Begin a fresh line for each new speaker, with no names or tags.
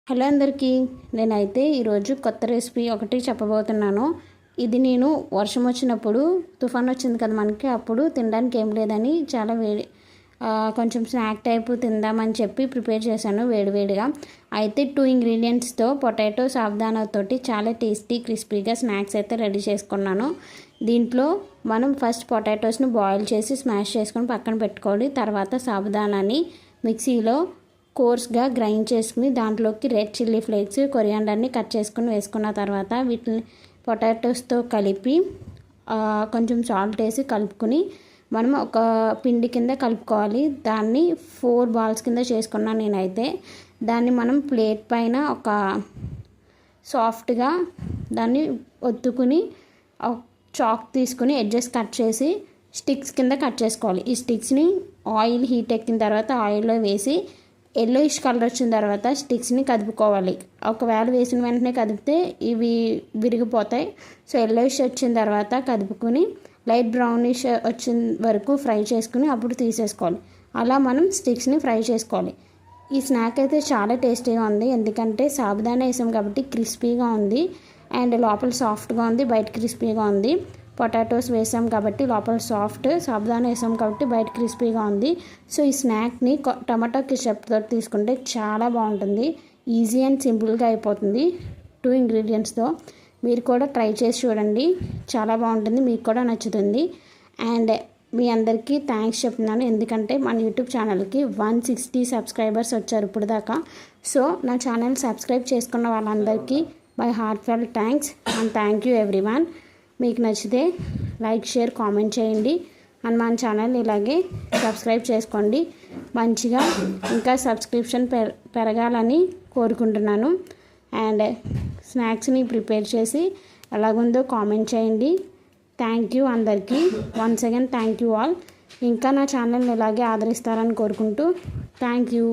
Hello అందరికీ, నేనైతే ఈరోజు కొత్త రెసిపీ ఒకటి చెప్పబోతున్నాను. ఇది నేను వర్షం వచ్చినప్పుడు తుఫాన్ వచ్చింది కదా మనకి, అప్పుడు తినడానికి ఏం లేదని చాలా కొంచెం స్నాక్ టైపు తిందామని చెప్పి ప్రిపేర్ చేశాను వేడివేడిగా. అయితే 2 ఇంగ్రీడియంట్స్తో పొటాటో సాబుదానాతోటి చాలా టేస్టీ క్రిస్పీగా స్నాక్స్ అయితే రెడీ చేసుకున్నాను. దీంట్లో మనం ఫస్ట్ పొటాటోస్ని బాయిల్ చేసి స్మాష్ చేసుకొని పక్కన పెట్టుకోవాలి. తర్వాత సాబుదానాన్ని మిక్సీలో కోర్స్గా గ్రైండ్ చేసుకుని దాంట్లోకి రెడ్ చిల్లీ ఫ్లేక్స్, కొరియాండర్ని కట్ చేసుకుని వేసుకున్న తర్వాత వీటిని పొటాటోస్తో కలిపి కొంచెం సాల్ట్ వేసి కలుపుకుని మనం ఒక పిండి కింద కలుపుకోవాలి. దాన్ని 4 బాల్స్ కింద చేసుకున్నాను నేనైతే. దాన్ని మనం ప్లేట్ పైన ఒక సాఫ్ట్గా దాన్ని ఒత్తుకుని చాక్ తీసుకుని ఎడ్జెస్ కట్ చేసి స్టిక్స్ కింద కట్ చేసుకోవాలి. ఈ స్టిక్స్ని ఆయిల్ హీట్ ఎక్కిన తర్వాత ఆయిల్లో వేసి ఎల్లోయిష్ కలర్ వచ్చిన తర్వాత స్టిక్స్ని కదుపుకోవాలి. ఒకవేళ వేసిన వెంటనే కదిపితే ఇవి విరిగిపోతాయి. సో ఎల్లోయిష్ వచ్చిన తర్వాత కదుపుకొని లైట్ బ్రౌనిష్ వచ్చిన వరకు ఫ్రై చేసుకుని అప్పుడు తీసేసుకోవాలి. అలా మనం స్టిక్స్ని ఫ్రై చేసుకోవాలి. ఈ స్నాక్ అయితే చాలా టేస్టీగా ఉంది, ఎందుకంటే సాబుదానా వేసాం కాబట్టి క్రిస్పీగా ఉంది అండ్ లోపల సాఫ్ట్గా ఉంది, బయట క్రిస్పీగా ఉంది. పొటాటోస్ వేసాం కాబట్టి లోపల సాఫ్ట్, సాబుదానా వేసాం కాబట్టి బయట క్రిస్పీగా ఉంది. సో ఈ స్నాక్ని టమాటో కెచప్తో తీసుకుంటే చాలా బాగుంటుంది. ఈజీ అండ్ సింపుల్గా అయిపోతుంది 2 ఇంగ్రీడియంట్స్తో. మీరు కూడా ట్రై చేసి చూడండి, చాలా బాగుంటుంది, మీకు కూడా నచ్చుతుంది. అండ్ మీ అందరికీ థ్యాంక్స్ చెప్తున్నాను, ఎందుకంటే మన యూట్యూబ్ ఛానల్కి 160 సబ్స్క్రైబర్స్ వచ్చారు ఇప్పుడు దాకా. సో నా ఛానల్ సబ్స్క్రైబ్ చేసుకున్న వాళ్ళందరికీ my heartfelt thanks and thank you everyone. మీకు నచ్చితే లైక్, షేర్, కామెంట్ చేయండి అండ్ మన ఛానల్ ఇలాగే సబ్స్క్రైబ్ చేసుకోండి. మంచిగా ఇంకా సబ్స్క్రిప్షన్ పెరగాలని కోరుకుంటున్నాను. అండ్ స్నాక్స్ని ప్రిపేర్ చేసి ఎలాగుందో కామెంట్ చేయండి. థ్యాంక్ యూ అందరికీ. Once again thank you all. ఇంకా నా ఛానల్ని ఇలాగే ఆదరిస్తారని కోరుకుంటూ థ్యాంక్ యూ.